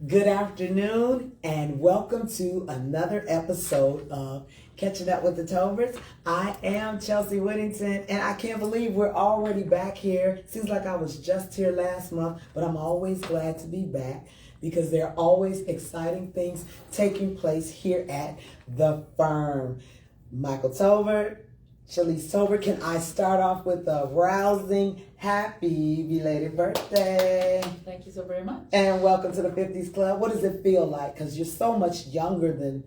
Good afternoon, and welcome to another episode of Catching Up with the Tolberts. I am Chelsea Whittington, and I can't believe we're already back here. Seems like I was just here last month, but I'm always glad to be back because there are always exciting things taking place here at the firm. Michael Tolbert, Shalise Tolbert, can I start off with a rousing happy belated birthday? Thank you so very much. And welcome to the 50s Club. What does it feel like? Because you're so much younger than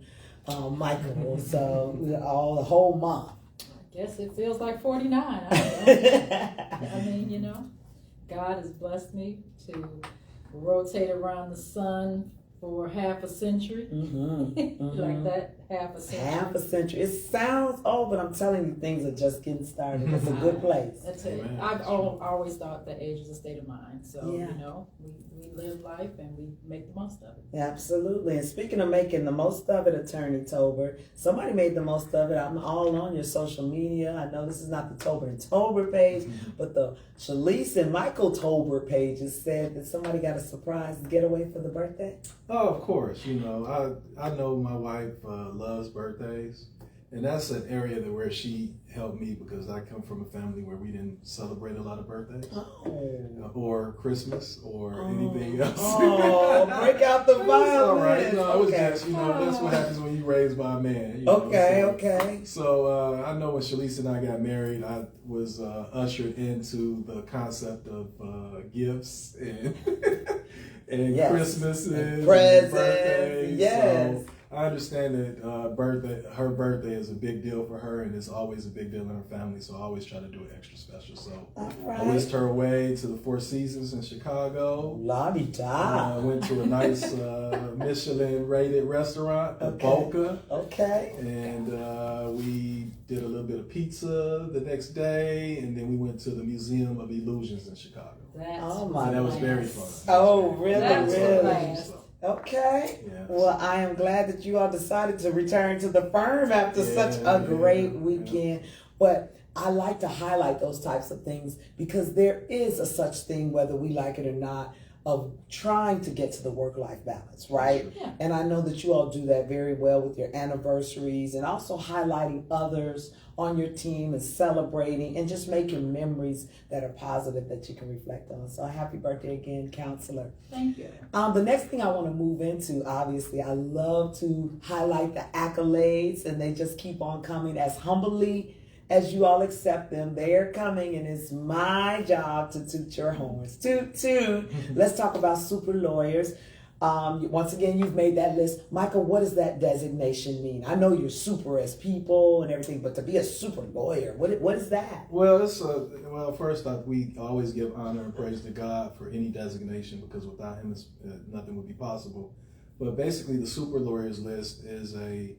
Michael, so we're all a whole month. I guess it feels like 49. I mean, God has blessed me to rotate around the sun for half a century. Like that, half a century. Half a century. It sounds old, but I'm telling you, things are just getting started. It's a good place. That's it. I've always thought that age is a state of mind. So, we live life and we make the most of it. Absolutely. And speaking of making the most of it, Attorney Tolbert, somebody made the most of it. I'm all on your social media. I know this is not the Tolbert and Tolbert page, but the Shalise and Michael Tolbert pages said that somebody got a surprise getaway for the birthday. Oh, of course. I know my wife loves birthdays, and that's an area where she helped me because I come from a family where we didn't celebrate a lot of birthdays or Christmas or anything else. Oh, break out the violin. All right. It was just, that's what happens when you're raised by a man. Okay. So I know when Shalise and I got married, I was ushered into the concept of gifts and and Christmases and presents, birthdays. yes. So I understand that her birthday is a big deal for her, and it's always a big deal in her family. So I always try to do it extra special. So I whisked her away to the Four Seasons in Chicago. La-di-da. Went to a nice Michelin-rated restaurant, Boca. Okay. And we did a little bit of pizza the next day, and then we went to the Museum of Illusions in Chicago. That was very fun. Really? Okay. Yes. Well, I am glad that you all decided to return to the firm after such a great weekend. But I like to highlight those types of things because there is a such thing, whether we like it or not, of trying to get to the work-life balance, right? Yeah. And I know that you all do that very well with your anniversaries and also highlighting others on your team and celebrating and just making memories that are positive that you can reflect on. So happy birthday again, counselor. Thank you. The next thing I want to move into, obviously, I love to highlight the accolades, and they just keep on coming as humbly as you all accept them. They're coming, and it's my job to toot your horns. Toot, toot. Let's talk about super lawyers. Once again, you've made that list. Michael, what does that designation mean? I know you're super as people and everything, but to be a super lawyer, what is that? Well, first off, we always give honor and praise to God for any designation because without Him, nothing would be possible. But basically, the Super Lawyers List is a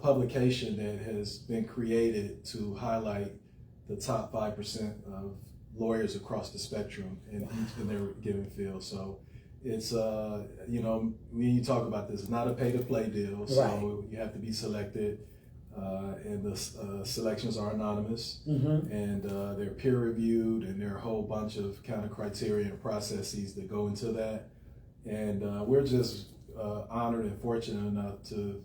publication that has been created to highlight the top 5% of lawyers across the spectrum in their given field. So it's, when you talk about this, it's not a pay-to-play deal. So you have to be selected, and the selections are anonymous, and they're peer-reviewed, and there are a whole bunch of kind of criteria and processes that go into that. And we're just honored and fortunate enough to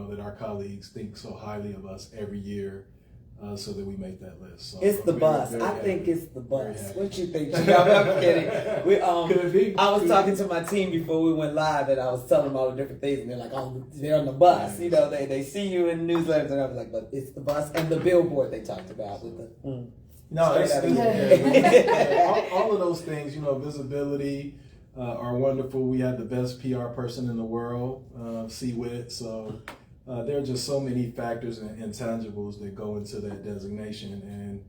that our colleagues think so highly of us every year, so that we make that list. So it's the bus. I think it's the bus. What you think? I'm kidding. I was talking to my team before we went live, and I was telling them all the different things, and they're like, "Oh, they're on the bus." They see you in newsletters, and I was like, "But it's the bus and the billboard they talked about with the." No, all of those things. Visibility. Are wonderful. We have the best PR person in the world, CWIT. So there are just so many factors and intangibles that go into that designation, and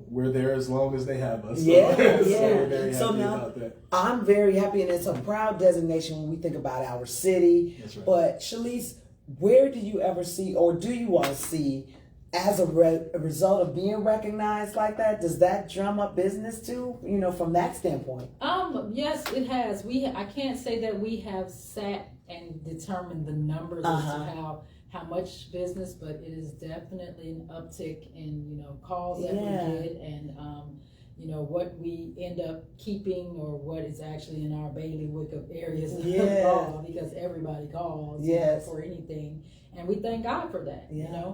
we're there as long as they have us. So we're very happy about that. I'm very happy, and it's a proud designation when we think about our city. That's right. But Shalise, where do you ever see, or do you want to see, as a result of being recognized like that, does that drum up business too, from that standpoint? Yes, it has. I can't say that we have sat and determined the numbers as to how much business, but it is definitely an uptick in, calls that we get, and what we end up keeping or what is actually in our bailiwick of areas of Yeah. law, because everybody calls Yes. for anything, and we thank God for that. Yeah.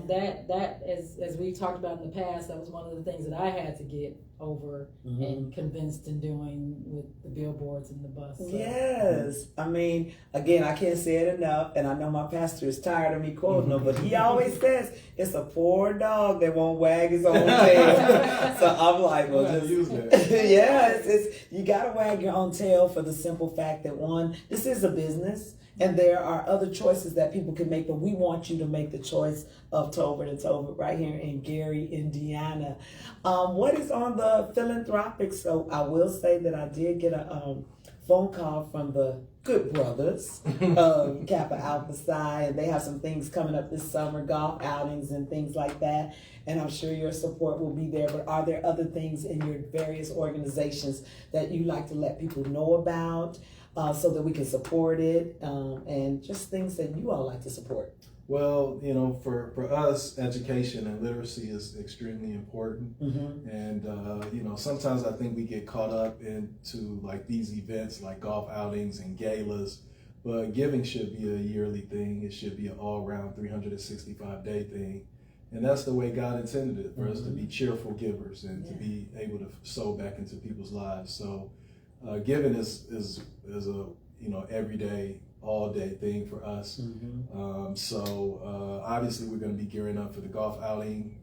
That as we talked about in the past, that was one of the things that I had to get over and convinced in doing with the billboards and the bus. So. Yes. I mean, again, I can't say it enough, and I know my pastor is tired of me quoting him, but he always says it's a poor dog that won't wag his own tail. So I'm like, well, just use that. yeah, it's you gotta wag your own tail for the simple fact that, one, this is a business. And there are other choices that people can make, but we want you to make the choice of Tolbert and Tolbert right here in Gary, Indiana. What is on the philanthropic? So I will say that I did get a phone call from the Good Brothers, Kappa Alpha Psi, and they have some things coming up this summer, golf outings and things like that. And I'm sure your support will be there. But are there other things in your various organizations that you like to let people know about? So that we can support it, and just things that you all like to support. Well, for us, education and literacy is extremely important. And, sometimes I think we get caught up into like these events like golf outings and galas, but giving should be a yearly thing. It should be an all-round 365-day thing. And that's the way God intended it, for us to be cheerful givers and to be able to sow back into people's lives. So giving is a everyday, all day thing for us. So obviously we're going to be gearing up for the golf outing,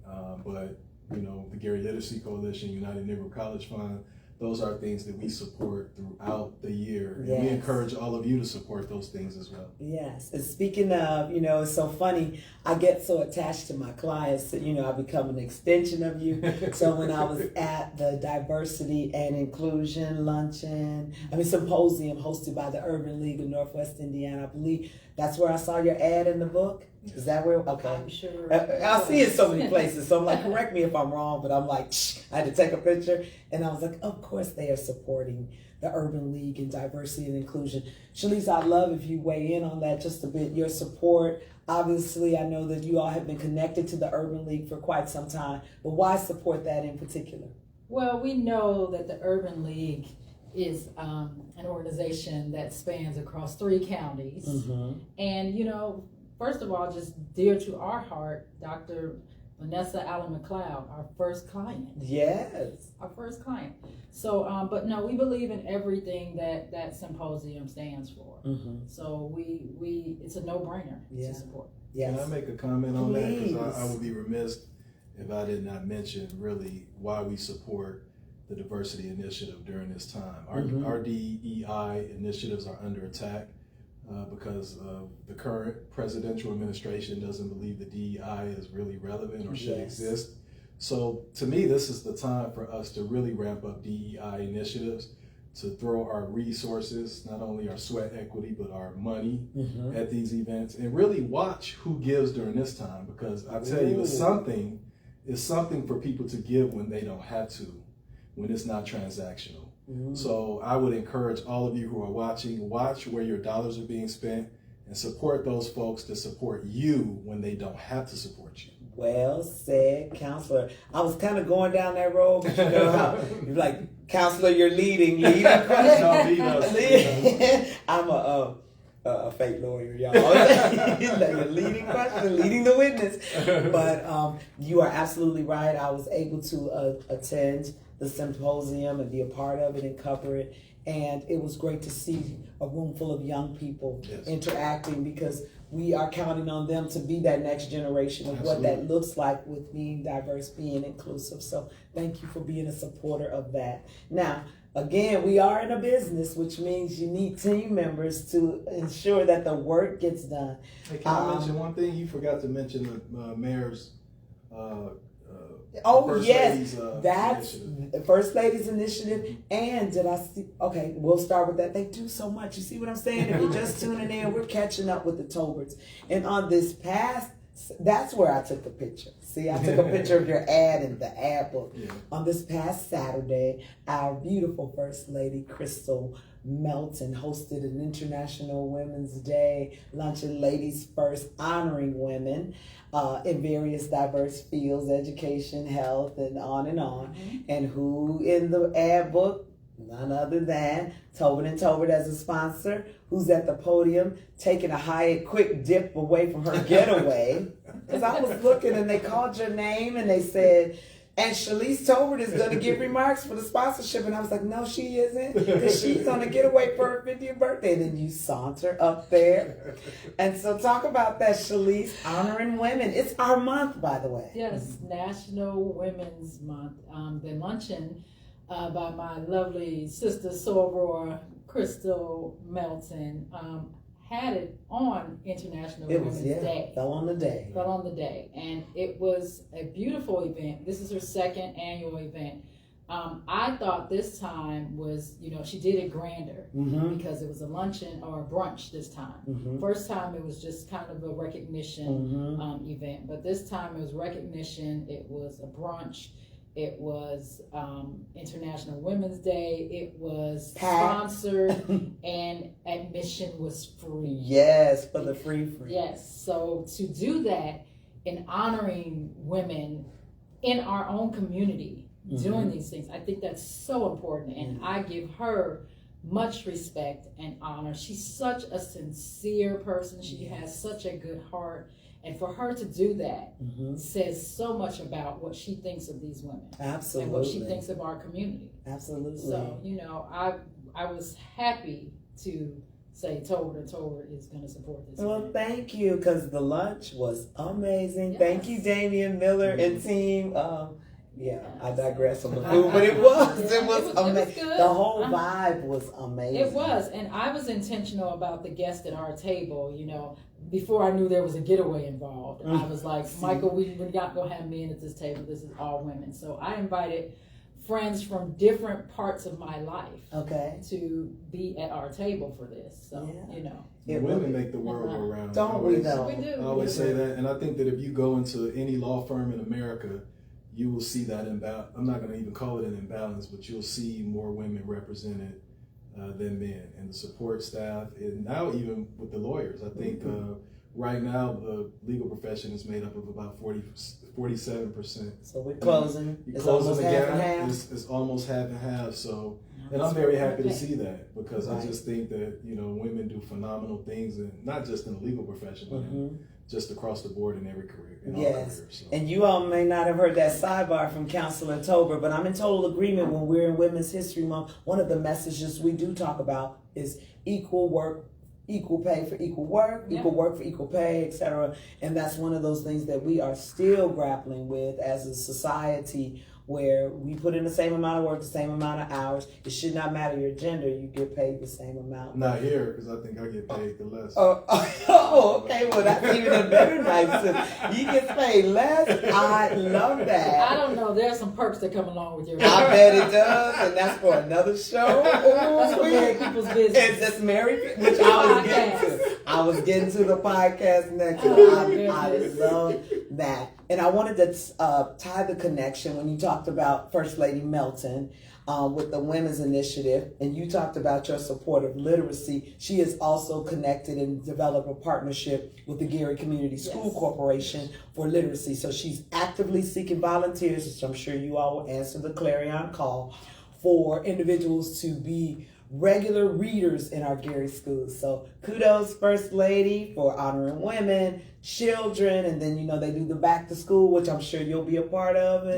but the Gary Literacy Coalition, United Negro College Fund, those are things that we support throughout the year. And we encourage all of you to support those things as well. Yes. And speaking of, it's so funny, I get so attached to my clients that, I become an extension of you. So when I was at the Diversity and Inclusion Symposium hosted by the Urban League of Northwest Indiana, I believe that's where I saw your ad in the book. Is that where? Okay. I'm sure. I see it so many places. So I'm like, correct me if I'm wrong, but I'm like, I had to take a picture. And I was like, of course they are supporting the Urban League and Diversity and Inclusion. Shalise, I'd love if you weigh in on that just a bit. Your support. Obviously, I know that you all have been connected to the Urban League for quite some time, but why support that in particular? Well, we know that the Urban League is an organization that spans across 3 counties. And, first of all, just dear to our heart, Dr. Vanessa Allen McLeod, our first client. Yes. Our first client. So, but no, we believe in everything that symposium stands for. So it's a no-brainer to support. Yes. Can I make a comment on that? Please. Because I would be remiss if I did not mention really why we support the diversity initiative during this time. Our DEI initiatives are under attack because the current presidential administration doesn't believe the DEI is really relevant or should exist. So to me, this is the time for us to really ramp up DEI initiatives, to throw our resources, not only our sweat equity, but our money at these events, and really watch who gives during this time, because I tell you, it's something for people to give when they don't have to, when it's not transactional. So I would encourage all of you who are watching, watch where your dollars are being spent and support those folks to support you when they don't have to support you. Well said, counselor. I was kind of going down that road, but you know how you're like, counselor, you're leading. No, lead us. I'm a fake lawyer, y'all. You're leading question, leading the witness. But you are absolutely right. I was able to attend the symposium and be a part of it and cover it. And it was great to see a room full of young people interacting, because we are counting on them to be that next generation of what that looks like with being diverse, being inclusive. So thank you for being a supporter of that. Now, again, we are in a business, which means you need team members to ensure that the work gets done. Hey, can I mention one thing? You forgot to mention the mayor's that's the First Lady's initiative. And did I see? Okay, we'll start with that. They do so much. You see what I'm saying? If you're just tuning in, we're catching up with the Tolberts. And on this past That's where I took the picture. See, I took a picture of your ad in the ad book. Yeah. On this past Saturday, our beautiful First Lady, Crystal Melton, hosted an International Women's Day luncheon, Ladies First, honoring women in various diverse fields, education, health, and on and on. Mm-hmm. And who in the ad book? None other than Tolbert and Tolbert as a sponsor, who's at the podium taking a quick dip away from her getaway. Because I was looking and they called your name and they said, and Shalise Tolbert is going to give remarks for the sponsorship. And I was like, no, she isn't. Because she's on a getaway for her 50th birthday. And then you saunter up there. And so talk about that, Shalise, honoring women. It's our month, by the way. Yes, National Women's Month. The luncheon by my lovely sister Soror Crystal Melton had it on International Women's Day. Fell on the day. And it was a beautiful event. This is her second annual event. I thought this time was, she did it grander because it was a luncheon or a brunch this time. First time it was just kind of a recognition event, but this time it was recognition. It was a brunch. It was International Women's Day. It was sponsored, and admission was free. Yes, for the free. Yes, so to do that in honoring women in our own community doing these things, I think that's so important, and I give her much respect and honor. She's such a sincere person. She has such a good heart. And for her to do that says so much about what she thinks of these women. Absolutely. And what she thinks of our community. Absolutely. So, I was happy to say Tolbert is going to support this. Well, thank you, because the lunch was amazing. Yes. Thank you, Damian Miller and team. I digress on the food, but it was amazing. It was good. The whole vibe was amazing. It was, and I was intentional about the guests at our table, before I knew there was a getaway involved. I was like, Michael, we're not going to have men at this table. This is all women. So I invited friends from different parts of my life to be at our table for this. So, Women make the world go round. Don't we, though? We do. I always say that, and I think that if you go into any law firm in America, you will see that imbalance. I'm not going to even call it an imbalance, but you'll see more women represented than men, and the support staff, and now even with the lawyers. I think right now the legal profession is made up of about 47%. So we're closing. You're It's closing almost the half gap. and half. It's almost half and half. So, and I'm very happy to see that, because I just think that women do phenomenal things, and not just in the legal profession, but just across the board in every career. Yes, and you all may not have heard that sidebar from Counselor Tolbert, but I'm in total agreement. When we're in Women's History Month, one of the messages we do talk about is equal work, equal pay for equal work, equal work for equal pay, etc. And that's one of those things that we are still grappling with as a society, where we put in the same amount of work, the same amount of hours. It should not matter your gender. You get paid the same amount. Not here, because I think I get paid the less. Okay. Well, that's even a better night. He gets paid less. I love that. I don't know. There's some perks that come along with your I bet it does, and that's for another show. That's for married people's business. It's just married, which I was getting to. I was getting to the podcast next. I love that. And I wanted to tie the connection when you talked about First Lady Melton with the Women's Initiative, and you talked about your support of literacy. She is also connected and developed a partnership with the Gary Community School Corporation for literacy. So she's actively seeking volunteers, which I'm sure you all will answer the clarion call, for individuals to be regular readers in our Gary schools. So kudos, First Lady, for honoring women, children, and then they do the back to school, which I'm sure you'll be a part of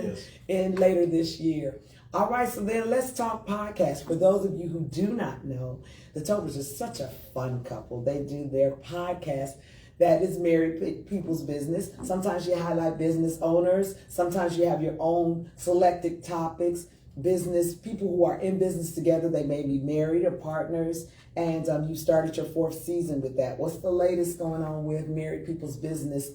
in later this year. All right, so then let's talk podcast. For those of you who do not know, the Tolberts are such a fun couple. They do their podcast that is married people's business. Sometimes you highlight business owners. Sometimes you have your own selected topics. Business people who are in business together. They may be married or partners, and you started your 4th season with that. What's the latest going on with Married People's Business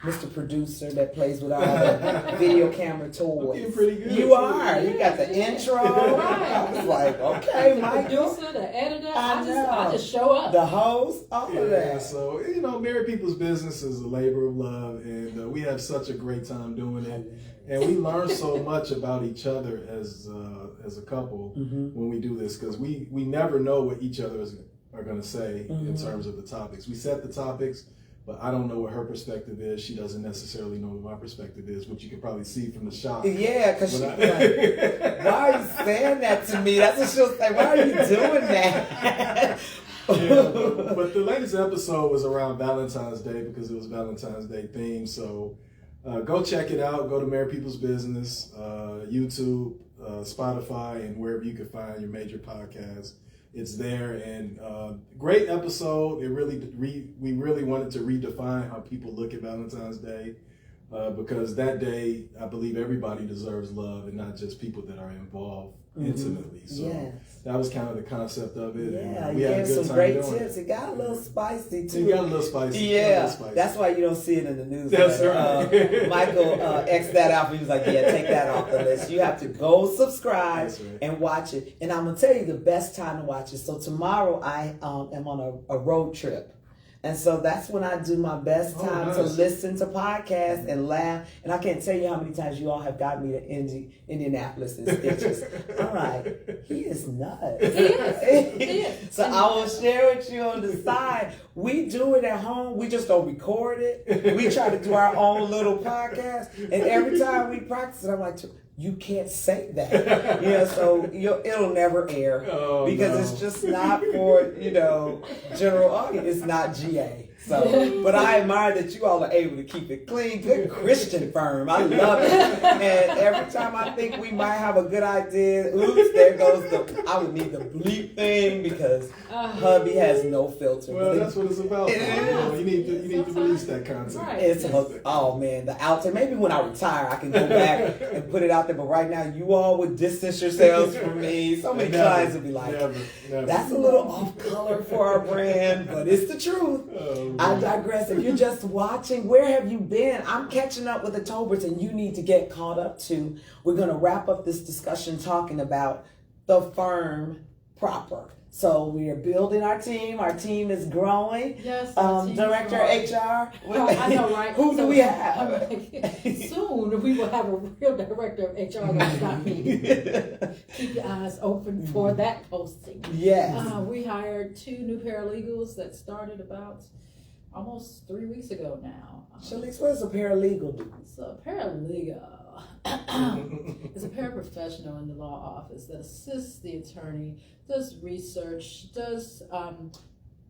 Mr. Producer that plays with all the video camera toys. You're pretty good. You are. You got the intro. I was like, okay, The Michael. producer, the editor, I I just show up. The host, all of that. So, Married People's Business is a labor of love, and we have such a great time doing it. And we learn so much about each other as a couple when we do this, because we never know what each other are going to say in terms of the topics. We set the topics, but I don't know what her perspective is. She doesn't necessarily know what my perspective is, which you can probably see from the shot. Yeah, because she's like, why are you saying that to me? That's what she'll say. Why are you doing that? But the latest episode was around Valentine's Day because it was Valentine's Day themed. So go check it out. Go to Married People's Business, YouTube, Spotify, and wherever you can find your major podcasts. It's there, and great episode. We really wanted to redefine how people look at Valentine's Day, because that day, I believe everybody deserves love, and not just people that are involved intimately. So that was kind of the concept of it. Yeah, and we you had a gave good some time great doing tips. It got a little spicy too. It got a little spicy. Yeah, that's why you don't see it in the news. That's right. Michael X'd that out. He was like, "Yeah, take that off the list. You have to go subscribe and watch it." And I'm gonna tell you the best time to watch it. So tomorrow I am on a road trip. And so that's when I do my best time to listen to podcasts and laugh. And I can't tell you how many times you all have got me to Indianapolis in stitches. I'm like, he is nuts. He is. So I will share with you on the side. We do it at home. We just don't record it. We try to do our own little podcast. And every time we practice it, I'm like, you can't say that. So it'll never air because it's just not for, general audience. It's not GA. So, but I admire that you all are able to keep it clean. Good Christian firm. I love it. And every time I think we might have a good idea, oops, there goes I would need the bleep thing because hubby has no filter. Well, that's what it's about. You need to release that content. Right. It's the outtake. Maybe when I retire, I can go back and put it out there. But right now, you all would distance yourselves from me. So many clients would be like, never. "That's a little off color for our brand," but it's the truth. I digress. If you're just watching, where have you been? I'm catching up with the Tolberts, and you need to get caught up too. We're going to wrap up this discussion talking about the firm proper. So we are building our team. Our team is growing. Yes. Director HR. I know, right? Who do we have? Soon we will have a real director of HR. That's not me. Keep your eyes open for that posting. Yes. We hired 2 new paralegals that started about almost 3 weeks ago now. Shalice, what does a paralegal do? So a paralegal is a paraprofessional in the law office that assists the attorney, does research,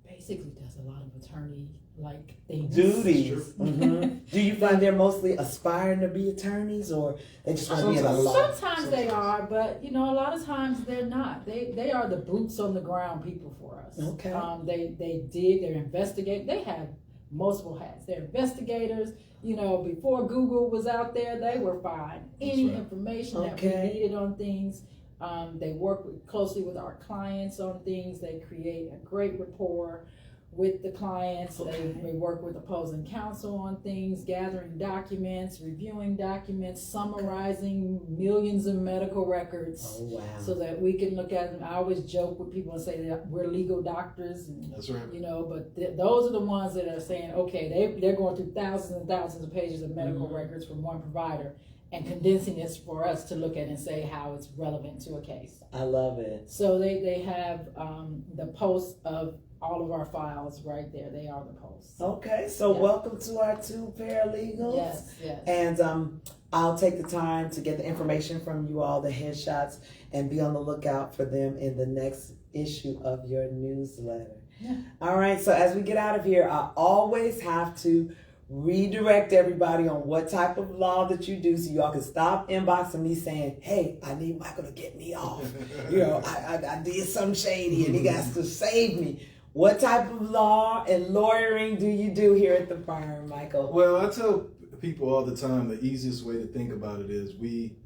basically does a lot of attorney-like things. Duties. Do you find they're mostly aspiring to be attorneys, or they just want to be in a law? Sometimes they are, but a lot of times they're not. They are the boots on the ground people for us. Okay. They're investigating. They have multiple hats. They're investigators. Before Google was out there, they were finding any information that we needed on things. They work closely with our clients on things. They create a great rapport with the clients. They work with opposing counsel on things, gathering documents, reviewing documents, summarizing millions of medical records so that we can look at them. I always joke with people and say that we're legal doctors. And, that's right. But those are the ones that are saying, okay, they're going through thousands and thousands of pages of medical records from one provider and condensing this for us to look at and say how it's relevant to a case. I love it. So they have the post of all of our files right there. They are the posts. Okay, so welcome to our 2 paralegals. Yes. And I'll take the time to get the information from you all, the headshots, and be on the lookout for them in the next issue of your newsletter. Yeah. All right, so as we get out of here, I always have to redirect everybody on what type of law that you do so y'all can stop inboxing me saying, hey, I need Michael to get me off. I did something shady and he got to save me. What type of law and lawyering do you do here at the firm, Michael? Well, I tell people all the time the easiest way to think about it is we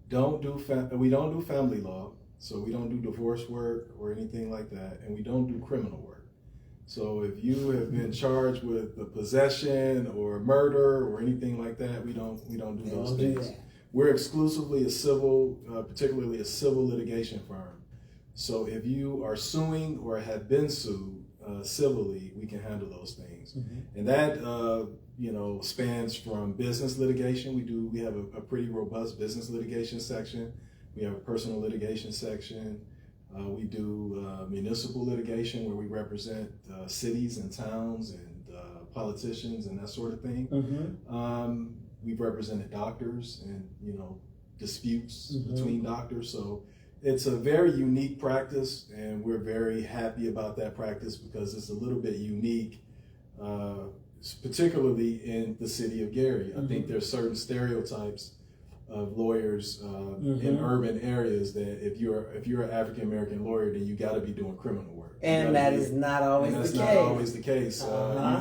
don't do family law, so we don't do divorce work or anything like that, and we don't do criminal work. So if you have been charged with the possession or murder or anything like that, we don't do those things. We're exclusively a civil, particularly a civil litigation firm. So if you are suing or have been sued civilly, we can handle those things. And that spans from business litigation. We have a pretty robust business litigation section. We have a personal litigation section. We do municipal litigation where we represent cities and towns and politicians and that sort of thing. We've represented doctors and disputes between doctors. So it's a very unique practice, and we're very happy about that practice because it's a little bit unique, particularly in the city of Gary. I think there's certain stereotypes of lawyers in urban areas that if you're an African American lawyer, then you got to be doing criminal work. And that is not always the case. That's not always the case.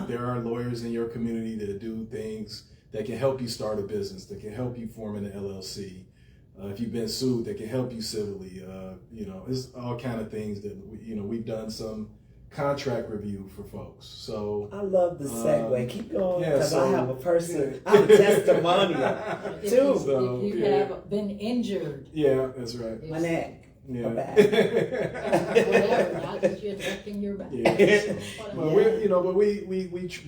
There are lawyers in your community that do things that can help you start a business, that can help you form an LLC. If you've been sued, that can help you civilly. It's all kind of things that we've done some contract review for folks. So I love the segue. Keep going, because I have a person. Yeah. I have a testimonial too. So, if you have been injured. Yeah, that's right. My neck. Yeah. My back. Whatever, not that you're affecting your back. Yeah. But we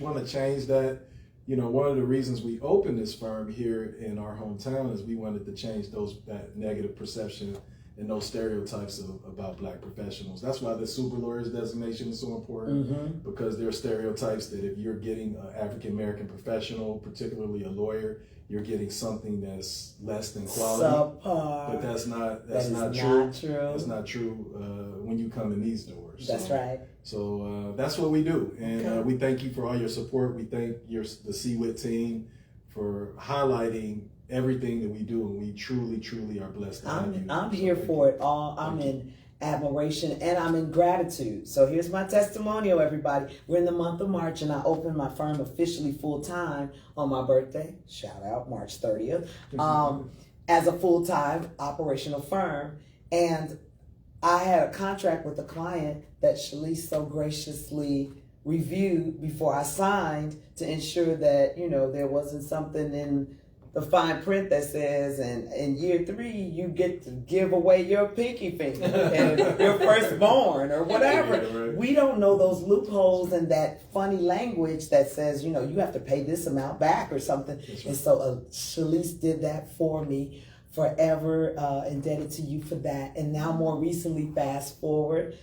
want to change that. One of the reasons we opened this firm here in our hometown is we wanted to change that negative perception and those stereotypes about Black professionals. That's why the super lawyers designation is so important, because there are stereotypes that if you're getting an African American professional, particularly a lawyer, you're getting something that's less than quality. Subpar. But that's not true. That's not true when you come in these doors. That's right. So that's what we do, and we thank you for all your support. We thank the CWIT team for highlighting everything that we do, and we truly, truly are blessed to have you. I'm here for it all. I'm in admiration and I'm in gratitude. So here's my testimonial, everybody. We're in the month of March, and I opened my firm officially full time on my birthday. Shout out, March 30th. As a full time operational firm, and I had a contract with a client that Shalise so graciously reviewed before I signed to ensure that there wasn't something in the fine print that says, and in year 3 you get to give away your pinky finger and your firstborn or whatever. Yeah, right. We don't know those loopholes and that funny language that says, you have to pay this amount back or something. Right. And so Shalise did that for me. Forever indebted to you for that. And now more recently, fast forward,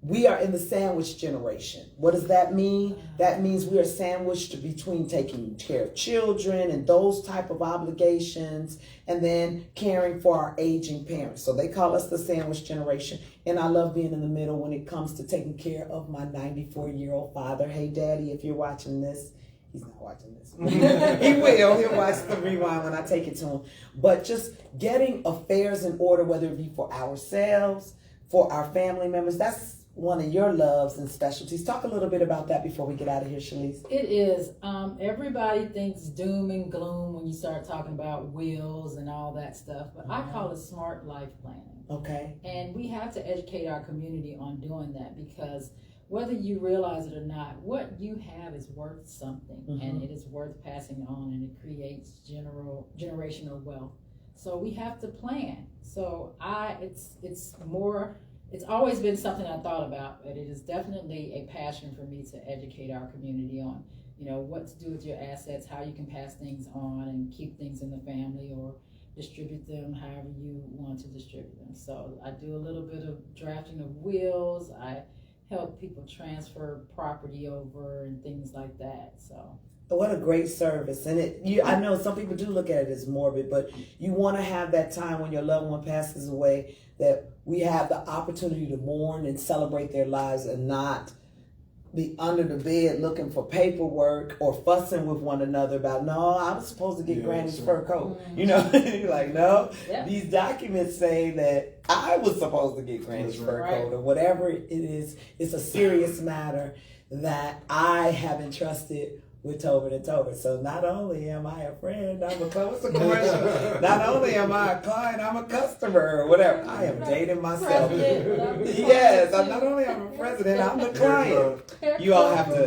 we are in the sandwich generation. What does that mean? That means we are sandwiched between taking care of children and those type of obligations, and then caring for our aging parents. So they call us the sandwich generation. And I love being in the middle when it comes to taking care of my 94-year-old father. Hey, Daddy, if you're watching this. He's not watching this. He will. He'll watch the rewind when I take it to him. But just getting affairs in order, whether it be for ourselves, for our family members, that's one of your loves and specialties. Talk a little bit about that before we get out of here, Shalise. It is. Everybody thinks doom and gloom when you start talking about wills and all that stuff, but I call it smart life planning. Okay. And we have to educate our community on doing that, because whether you realize it or not, what you have is worth something, and it is worth passing on, and it creates generational wealth. So we have to plan. So it's always been something I thought about, but it is definitely a passion for me to educate our community on, what to do with your assets, how you can pass things on and keep things in the family or distribute them however you want to distribute them. So I do a little bit of drafting of wills. I help people transfer property over and things like that. So what a great service. And I know some people do look at it as morbid, but you want to have that time when your loved one passes away that we have the opportunity to mourn and celebrate their lives and not be under the bed looking for paperwork or fussing with one another about, no, I was supposed to get Granny's fur coat. You're like, no, these documents say that I was supposed to get Granny's fur coat or whatever it is. It's a serious matter that I have entrusted with Tolbert and Tolbert. So not only am I a friend, I'm a commercial. Not only am I a client, I'm a customer or whatever. I am dating myself. Yes, I'm not only I'm a president, I'm the client. You all have to,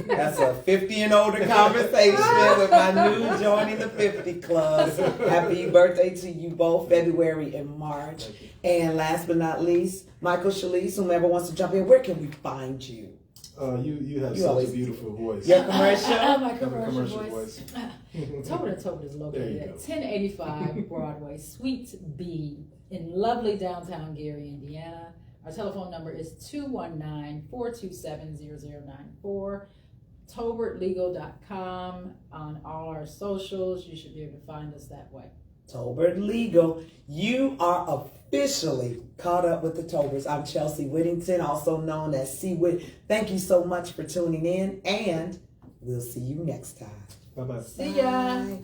that's a 50 and older conversation with my new joining the 50 club. Happy birthday to you both, February and March. And last but not least, Michael Shalise, whomever wants to jump in, where can we find you? You have such a beautiful voice. Your commercial? My commercial voice. Tolbert & Tolbert is located at 1085 Broadway, Suite B in lovely downtown Gary, Indiana. Our telephone number is 219-427-0094. TolbertLegal.com on all our socials. You should be able to find us that way. Tolbert Legal. You are officially caught up with the Tolberts. I'm Chelsea Whittington, also known as C. Whit. Thank you so much for tuning in, and we'll see you next time. Bye-bye. See ya. Bye.